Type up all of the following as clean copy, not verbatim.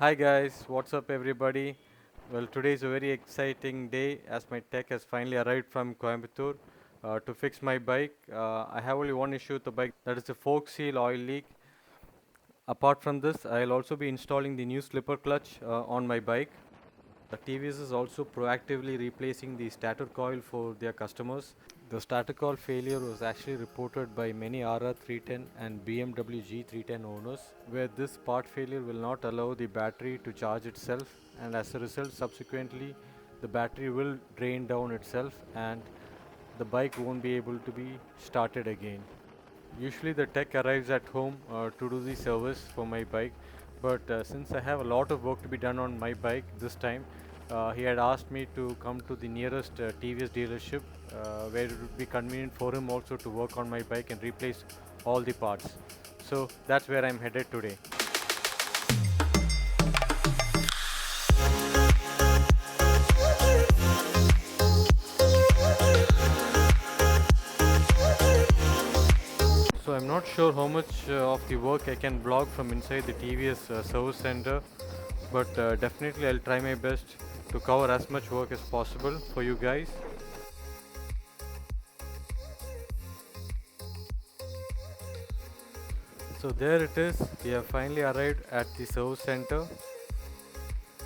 Hi guys, what's up everybody? Well, today is a very exciting day as my tech has finally arrived from Coimbatore to fix my bike. I have only one issue with the bike, that is the fork seal oil leak. Apart from this, I'll also be installing the new slipper clutch on my bike. TVS is also proactively replacing the stator coil for their customers. The stator coil failure was actually reported by many RR310 and BMW G310 owners, where this part failure will not allow the battery to charge itself, and as a result, subsequently, the battery will drain down itself and the bike won't be able to be started again. Usually the tech arrives at home to do the service for my bike, but since I have a lot of work to be done on my bike this time, he had asked me to come to the nearest TVS dealership where it would be convenient for him also to work on my bike and replace all the parts. So that's where I'm headed today. So I'm not sure how much of the work I can vlog from inside the TVS service center, but definitely I'll try my best to cover as much work as possible for you guys. So there it is, we have finally arrived at the service center,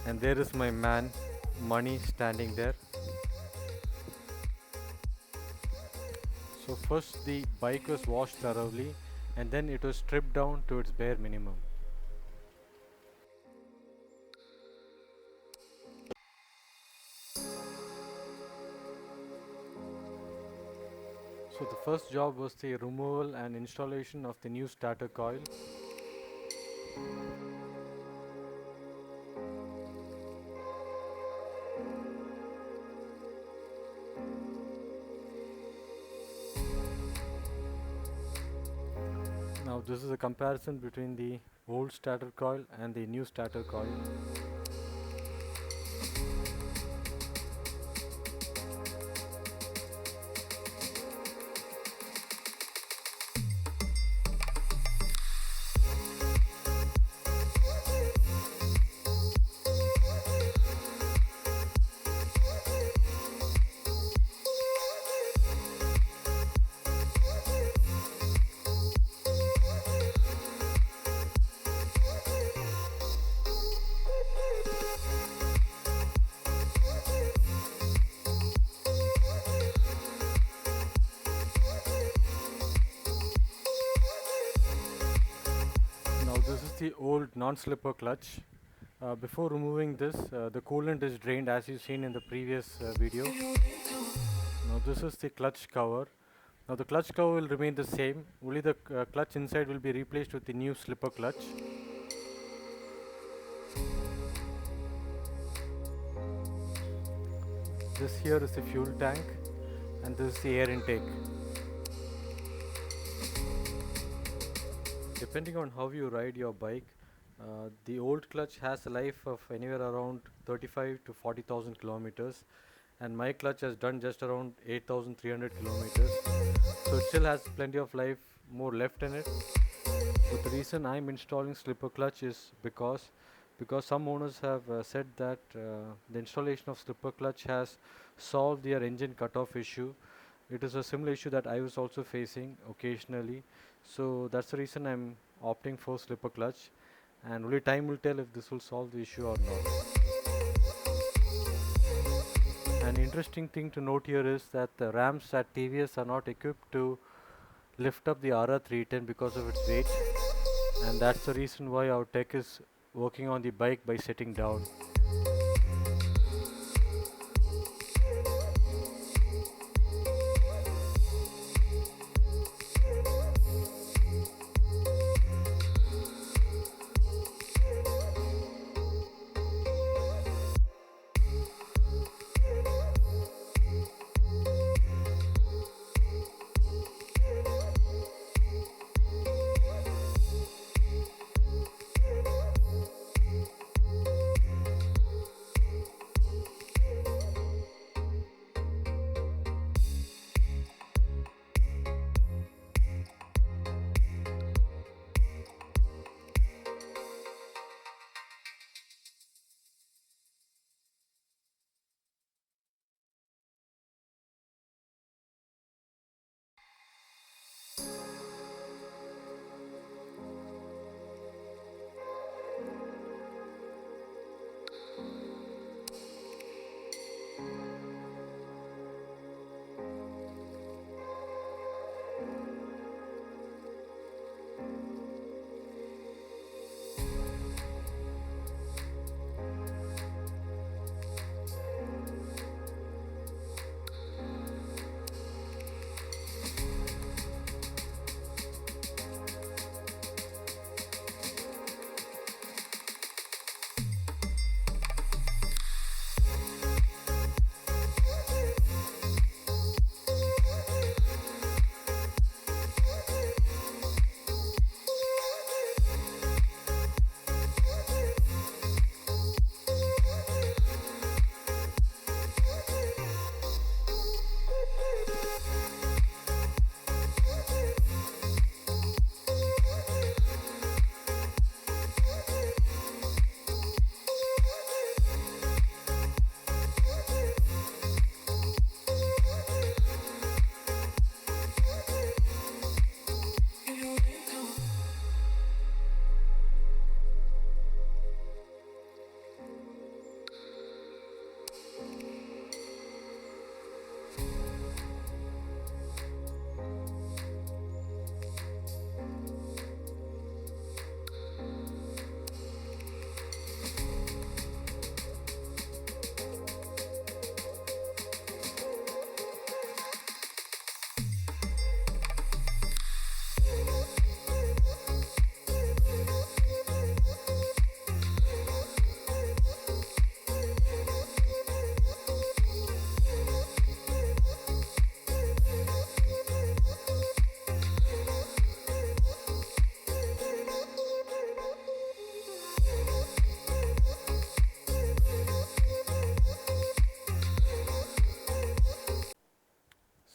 and there is my man Money standing there. So first the bike was washed thoroughly and then it was stripped down to its bare minimum. So the first job was the removal and installation of the new starter coil. Now this is a comparison between the old starter coil and the new starter coil. Now this is the old non-slipper clutch. Before removing this, the coolant is drained as you've seen in the previous video. Now this is the clutch cover. Now the clutch cover will remain the same, only the clutch inside will be replaced with the new slipper clutch. This here is the fuel tank and this is the air intake. Depending on how you ride your bike, the old clutch has a life of anywhere around 35 to 40,000 kilometers, and my clutch has done just around 8,300 kilometers, so it still has plenty of life more left in it. But the reason I'm installing slipper clutch is because some owners have said that the installation of slipper clutch has solved their engine cutoff issue. It is a similar issue that I was also facing occasionally, so that's the reason I'm opting for slipper clutch, and only time will tell if this will solve the issue or not. An interesting thing to note here is that the ramps at TVS are not equipped to lift up the RR310 because of its weight, and that's the reason why our tech is working on the bike by sitting down.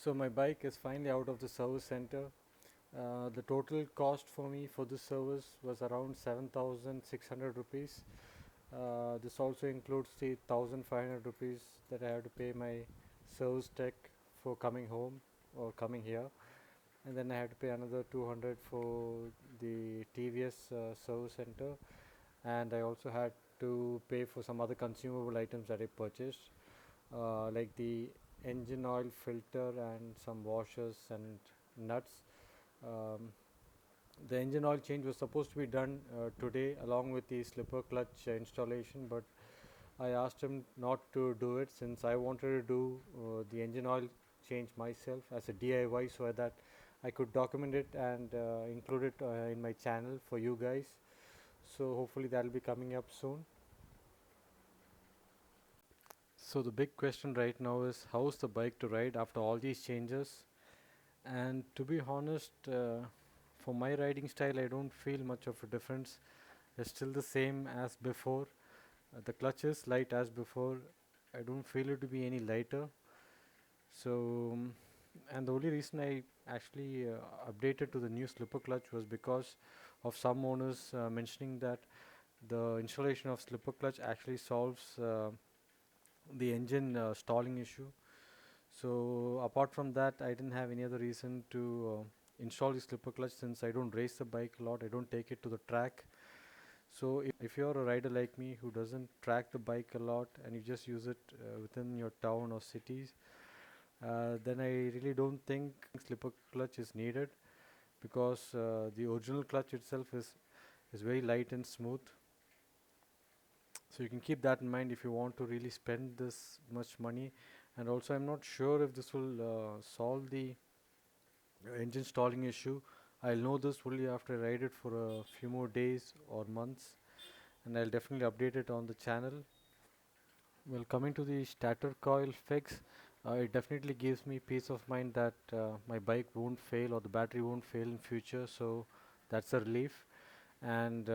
So my bike is finally out of the service center. The total cost for me for this service was around 7,600 rupees. This also includes the 1,500 rupees that I have to pay my service tech for coming home or coming here, and then I had to pay another 200 for the TVS service center, and I also had to pay for some other consumable items that I purchased, like the engine oil filter and some washers and nuts. Um, the engine oil change was supposed to be done today along with the slipper clutch installation, but I asked him not to do it since I wanted to do the engine oil change myself as a DIY so that I could document it and include it in my channel for you guys. So hopefully that will be coming up soon. So the big question right now is how's the bike to ride after all these changes? And to be honest, for my riding style, I don't feel much of a difference. It's still the same as before. The clutch is light as before. I don't feel it to be any lighter. So, and the only reason I actually updated to the new slipper clutch was because of some owners mentioning that the installation of slipper clutch actually solves the engine stalling issue. So apart from that, I didn't have any other reason to install the slipper clutch since I don't race the bike a lot. I don't take it to the track. So if you're a rider like me who doesn't track the bike a lot and you just use it within your town or cities, then I really don't think slipper clutch is needed because the original clutch itself is very light and smooth. So you can keep that in mind if you want to really spend this much money. And also I'm not sure if this will solve the engine stalling issue. I'll know this only after I ride it for a few more days or months, and I'll definitely update it on the channel. Well, coming to the stator coil fix, it definitely gives me peace of mind that my bike won't fail or the battery won't fail in future, so that's a relief. And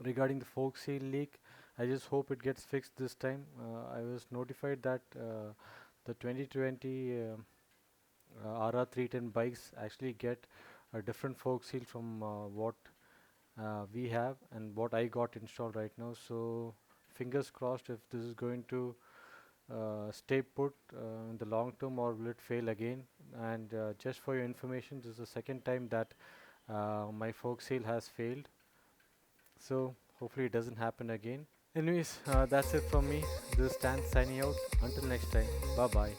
regarding the fork seal leak, I just hope it gets fixed this time. I was notified that the 2020 RR310 bikes actually get a different fork seal from what we have and what I got installed right now. So fingers crossed if this is going to stay put in the long term or will it fail again. And just for your information, this is the second time that my fork seal has failed. So hopefully it doesn't happen again. Anyways, that's it from me. This is Stan signing out. Until next time, bye bye.